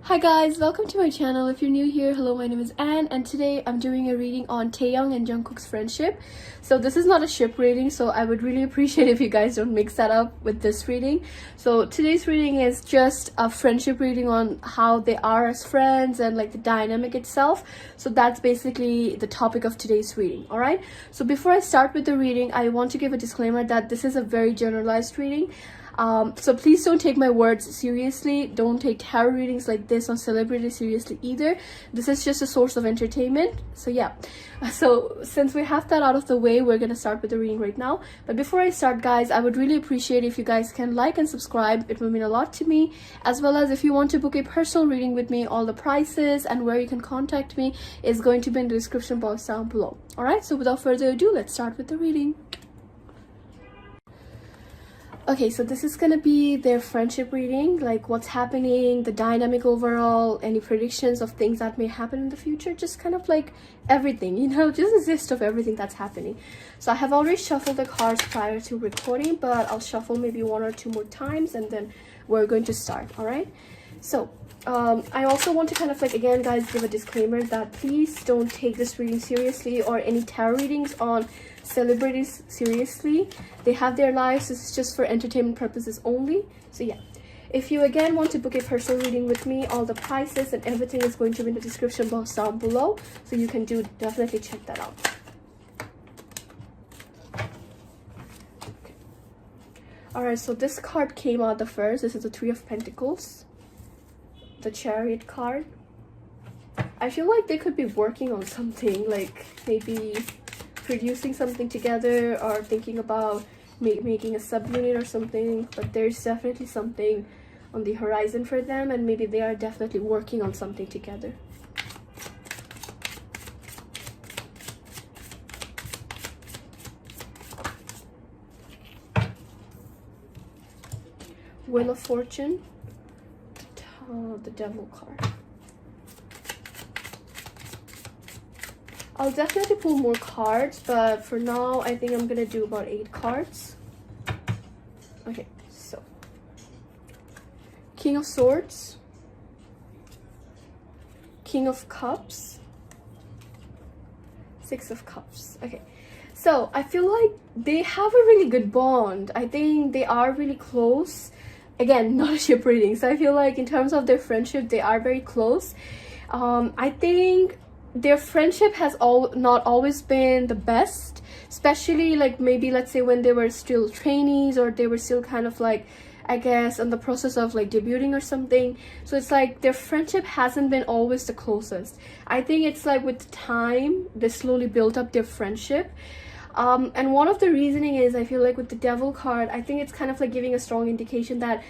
Hi guys, welcome to my channel. If you're new here, hello, my name is Anne, and today I'm doing a reading on Taehyung and Jungkook's friendship. So this is not a ship reading, so I would really appreciate if you guys don't mix that up with this reading. So today's reading is just a friendship reading on how they are as friends and like the dynamic itself. So that's basically the topic of today's reading, alright? So before I start with the reading, I want to give a disclaimer that this is a very generalized reading. So please don't take my words seriously. Don't take tarot readings like this on celebrities seriously either. This is just a source of entertainment. So yeah, so since we have that out of the way, we're gonna start with the reading right now. But before I start, guys, I would really appreciate if you guys can like and subscribe. It will mean a lot to me. As well as if you want to book a personal reading with me, all the prices and where you can contact me is going to be in the description box down below. Alright, so without further ado, let's start with the reading. Okay, so this is gonna be their friendship reading, like what's happening, the dynamic overall, any predictions of things that may happen in the future, just kind of like everything, you know, just a gist of everything that's happening. So I have already shuffled the cards prior to recording, but I'll shuffle maybe one or two more times and then we're going to start. All right, so I also want to kind of like, again guys, give a disclaimer that please don't take this reading seriously or any tarot readings on celebrities seriously. They have their lives. This is just for entertainment purposes only. So yeah, if you again want to book a personal reading with me, all the prices and everything is going to be in the description box down below, so you can definitely check that out. Okay. All right, so this card came out the first. This is the Three of Pentacles, the Chariot card. I feel like they could be working on something, like maybe producing something together or thinking about making a subunit or something, but there's definitely something on the horizon for them, and maybe they are definitely working on something together. Wheel of Fortune, the Devil card. I'll definitely pull more cards, but for now I think I'm gonna do about 8 cards. Okay, so King of Swords, King of Cups, Six of Cups. Okay, so I feel like they have a really good bond. I think they are really close. Again, not a ship reading, so I feel like in terms of their friendship, they are very close. I think their friendship has not always been the best, especially like maybe let's say when they were still trainees or they were still kind of like, I guess, in the process of like debuting or something. So it's like their friendship hasn't been always the closest. I think it's like with time they slowly built up their friendship. And one of the reasoning is, I feel like with the Devil card, I think it's kind of like giving a strong indication that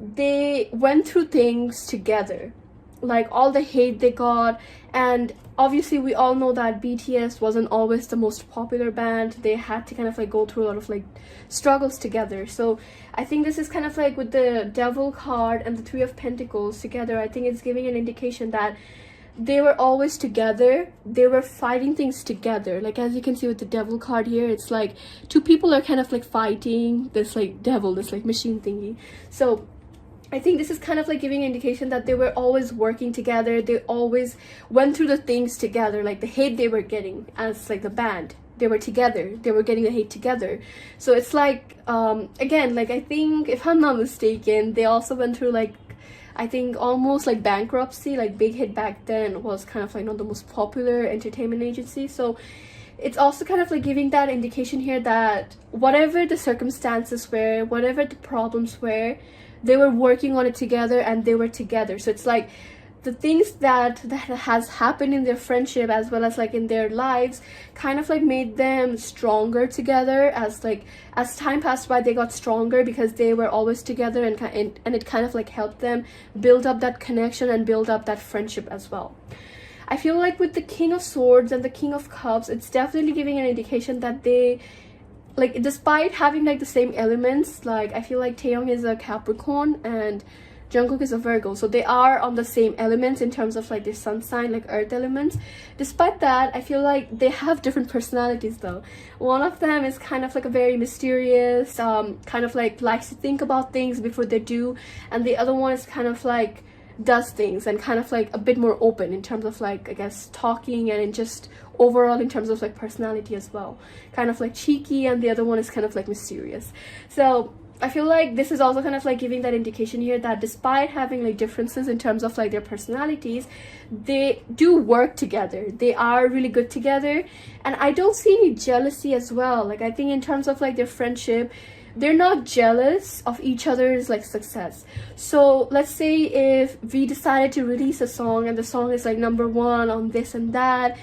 they went through things together, like all the hate they got. And obviously we all know that BTS wasn't always the most popular band. They had to kind of like go through a lot of like struggles together. So I think this is kind of like with the Devil card and the Three of Pentacles together, I think it's giving an indication that they were always together. They were fighting things together. Like as you can see with the Devil card here, it's like two people are kind of like fighting this like devil, this like machine thingy. So I think this is kind of like giving an indication that they were always working together. They always went through the things together, like the hate they were getting as like the band. They were together. They were getting the hate together. So it's like, again, like I think if I'm not mistaken, they also went through like, I think almost like bankruptcy. Like Big Hit back then was kind of like not the most popular entertainment agency. So it's also kind of like giving that indication here that whatever the circumstances were, whatever the problems were, they were working on it together and they were together. So it's like the things that has happened in their friendship as well as like in their lives kind of like made them stronger together. As time passed by, they got stronger because they were always together, and it kind of like helped them build up that connection and build up that friendship as well. I feel like with the King of Swords and the King of Cups, it's definitely giving an indication that they like despite having like the same elements, like I feel like Taehyung is a Capricorn and Jungkook is a Virgo, so they are on the same elements in terms of like their sun sign, like earth elements. Despite that, I feel like they have different personalities though. One of them is kind of like a very mysterious, kind of like likes to think about things before they do, and the other one is kind of like does things and kind of like a bit more open in terms of like, I guess, talking and in just overall in terms of like personality as well. Kind of like cheeky, and the other one is kind of like mysterious. So I feel like this is also kind of like giving that indication here that despite having like differences in terms of like their personalities, they do work together. They are really good together, and I don't see any jealousy as well. Like I think in terms of like their friendship, they're not jealous of each other's like success. So let's say if we decided to release a song and the song is like #1 on this and that,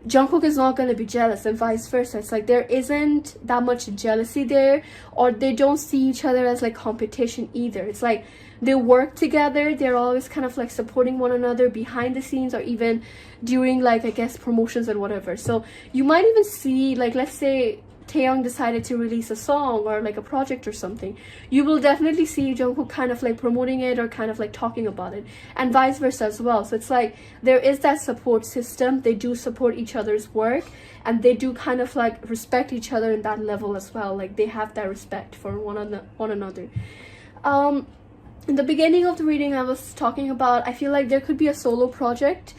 Jungkook is not going to be jealous, and vice versa. It's like there isn't that much jealousy there, or they don't see each other as like competition either. It's like they work together. They're always kind of like supporting one another behind the scenes, or even during like, I guess, promotions and whatever. So you might even see, like, let's say Taehyung decided to release a song or like a project or something, you will definitely see Jungkook kind of like promoting it or kind of like talking about it, and vice versa as well. So it's like there is that support system. They do support each other's work, and they do kind of like respect each other in that level as well. Like they have that respect for one another. In the beginning of the reading, I was talking about, I feel like there could be a solo project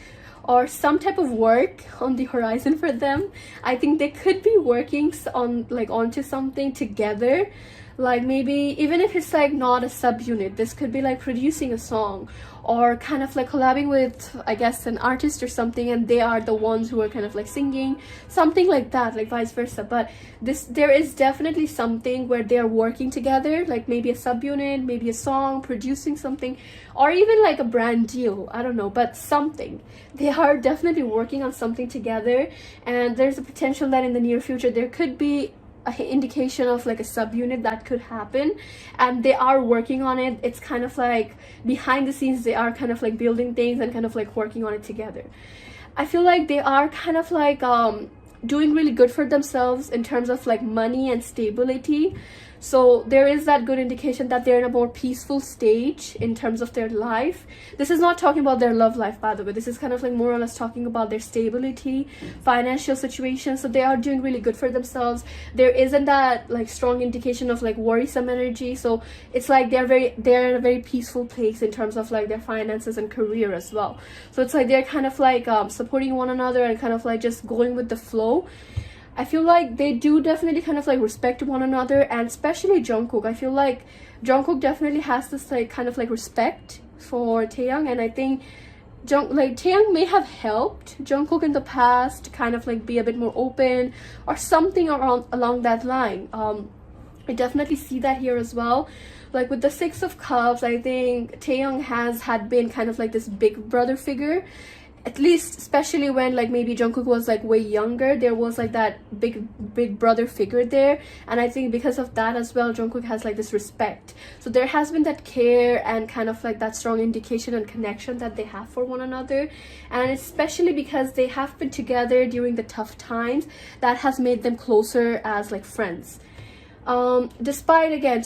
or some type of work on the horizon for them. I think they could be working on like onto something together, like maybe even if it's like not a subunit, this could be like producing a song or kind of like collabing with, I guess, an artist or something, and they are the ones who are kind of like singing, something like that, like vice versa. But there is definitely something where they are working together, like maybe a subunit, maybe a song, producing something, or even like a brand deal, I don't know, but something. They are definitely working on something together, and there's a potential that in the near future there could be an indication of like a subunit that could happen, and they are working on it. It's kind of like behind the scenes, they are kind of like building things and kind of like working on it together. I feel like they are kind of like doing really good for themselves in terms of like money and stability. So there is that good indication that they're in a more peaceful stage in terms of their life. This is not talking about their love life, by the way. This is kind of like more or less talking about their stability, financial situation. So they are doing really good for themselves. There isn't that like strong indication of like worrisome energy. So it's like they're in a very peaceful place in terms of like their finances and career as well. So it's like they're kind of like supporting one another and kind of like just going with the flow. I feel like they do definitely kind of like respect one another, and especially Jungkook. I feel like Jungkook definitely has this like kind of like respect for Taehyung, and I think Taehyung may have helped Jungkook in the past to kind of like be a bit more open or something along that line. I definitely see that here as well. Like with the Six of Cups, I think Taehyung had been kind of like this big brother figure. At least, especially when like maybe Jungkook was like way younger, there was like that big brother figure there, and I think because of that as well, Jungkook has like this respect. So there has been that care and kind of like that strong indication and connection that they have for one another, and especially because they have been together during the tough times, that has made them closer as like friends. Despite again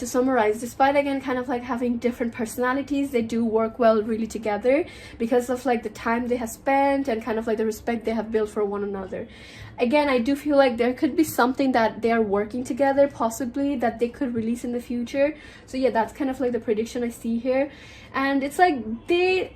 kind of like having different personalities, they do work well really together because of like the time they have spent and kind of like the respect they have built for one another. Again, I do feel like there could be something that they are working together, possibly that they could release in the future. So yeah, that's kind of like the prediction I see here. And it's like they're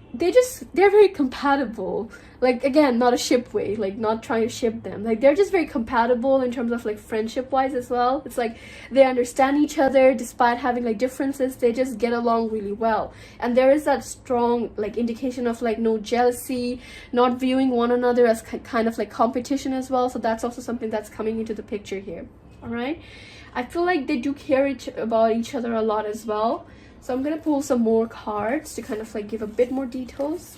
very compatible. Like again, not a ship way, like not trying to ship them. Like they're just very compatible in terms of like friendship wise as well. It's like they understand each other despite having like differences. They just get along really well, and there is that strong like indication of like no jealousy, not viewing one another as kind of like competition as well. So that's also something that's coming into the picture here. All right, I feel like they do care about each other a lot as well. So I'm gonna pull some more cards to kind of like give a bit more details.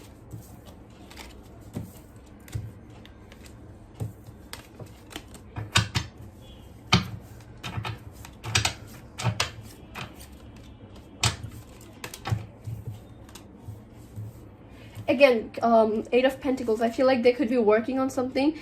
Again, Eight of Pentacles. I feel like they could be working on something.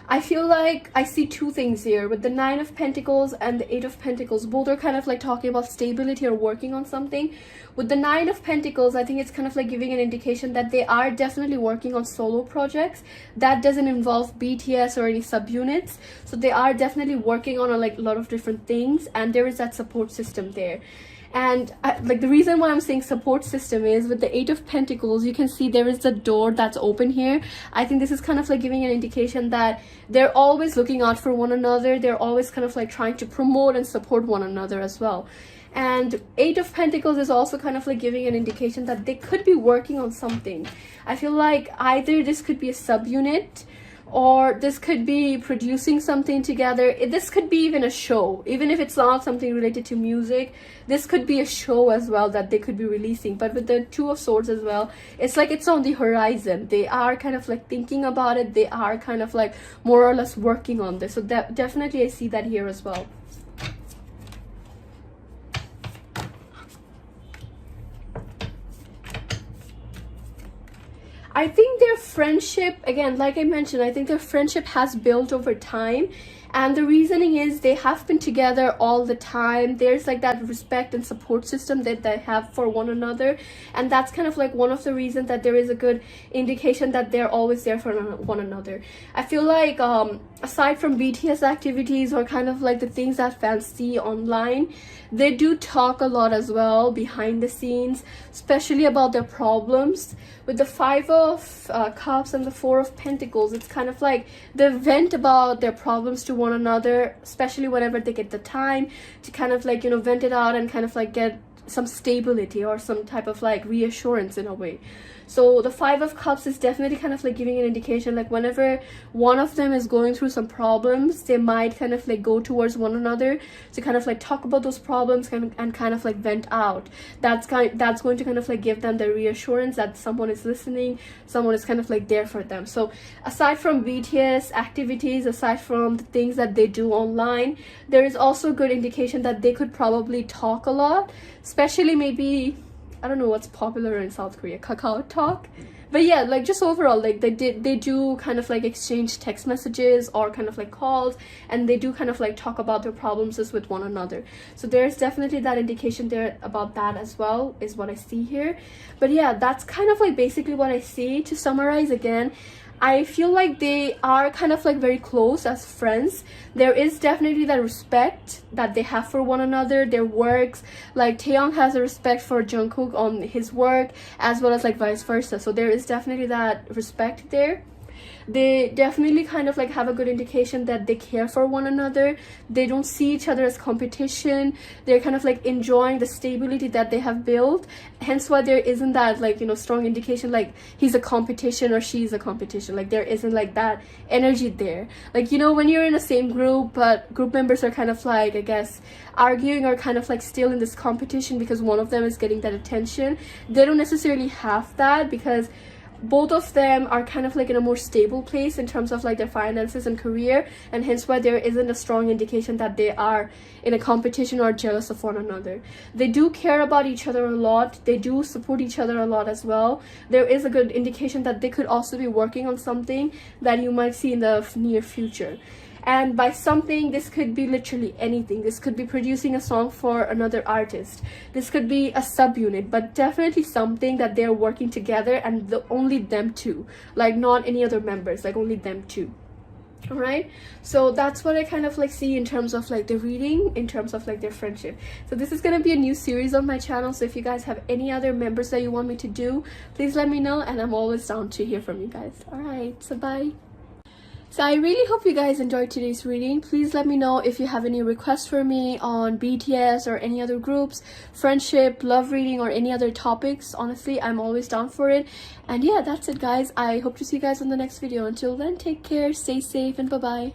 I feel like I see two things here with the Nine of Pentacles and the Eight of Pentacles. Both are kind of like talking about stability or working on something. With the Nine of Pentacles, I think it's kind of like giving an indication that they are definitely working on solo projects. That doesn't involve BTS or any subunits. So they are definitely working on like a lot of different things, and there is that support system there. And like the reason why I'm saying support system is with the Eight of Pentacles, you can see there is a door that's open here. I think this is kind of like giving an indication that they're always looking out for one another. They're always kind of like trying to promote and support one another as well. And Eight of Pentacles is also kind of like giving an indication that they could be working on something. I feel like either this could be a subunit, or this could be producing something together. This could be even a show, even if it's not something related to music. This could be a show as well that they could be releasing. But with the Two of Swords as well, it's like it's on the horizon. They are kind of like thinking about it. They are kind of like more or less working on this. So that definitely I see that here as well. I think their friendship, again, like I mentioned, I think their friendship has built over time. And the reasoning is they have been together all the time. There's like that respect and support system that they have for one another. And that's kind of like one of the reasons that there is a good indication that they're always there for one another. I feel like aside from BTS activities or kind of like the things that fans see online, they do talk a lot as well behind the scenes, especially about their problems. With the Five of Cups and the Four of Pentacles, it's kind of like they vent about their problems to one another, especially whenever they get the time to kind of like, you know, vent it out and kind of like get some stability or some type of like reassurance in a way. So the Five of Cups is definitely kind of like giving an indication like whenever one of them is going through some problems, they might kind of like go towards one another to kind of like talk about those problems and kind of like vent out. That's going to kind of like give them the reassurance that someone is listening, someone is kind of like there for them. So aside from BTS activities, aside from the things that they do online, there is also a good indication that they could probably talk a lot, especially maybe, I don't know what's popular in South Korea, Kakao Talk. But yeah, like just overall, like they do kind of like exchange text messages or kind of like calls, and they do kind of like talk about their problems with one another. So there's definitely that indication there about that as well, is what I see here. But yeah, that's kind of like basically what I see. To summarize again, I feel like they are kind of like very close as friends. There is definitely that respect that they have for one another, their works. Like Taehyung has a respect for Jungkook on his work, as well as like vice versa. So there is definitely that respect there. They definitely kind of like have a good indication that they care for one another. They don't see each other as competition. They're kind of like enjoying the stability that they have built, hence why there isn't that like, you know, strong indication like he's a competition or she's a competition. Like there isn't like that energy there. Like, you know, when you're in the same group but group members are kind of like, I guess, arguing or kind of like still in this competition because one of them is getting that attention, they don't necessarily have that because both of them are kind of like in a more stable place in terms of like their finances and career, and hence why there isn't a strong indication that they are in a competition or jealous of one another. They do care about each other a lot. They do support each other a lot as well. There is a good indication that they could also be working on something that you might see in the near future. And by something, this could be literally anything. This could be producing a song for another artist. This could be a subunit, but definitely something that they're working together and only them two. Like not any other members, like only them two. Alright, so that's what I kind of like see in terms of like the reading, in terms of like their friendship. So this is gonna be a new series on my channel, so if you guys have any other members that you want me to do, please let me know, and I'm always down to hear from you guys. Alright, so bye. So I really hope you guys enjoyed today's reading. Please let me know if you have any requests for me on BTS or any other groups, friendship, love reading, or any other topics. Honestly, I'm always down for it. And yeah, that's it guys. I hope to see you guys on the next video. Until then, take care, stay safe, and bye-bye.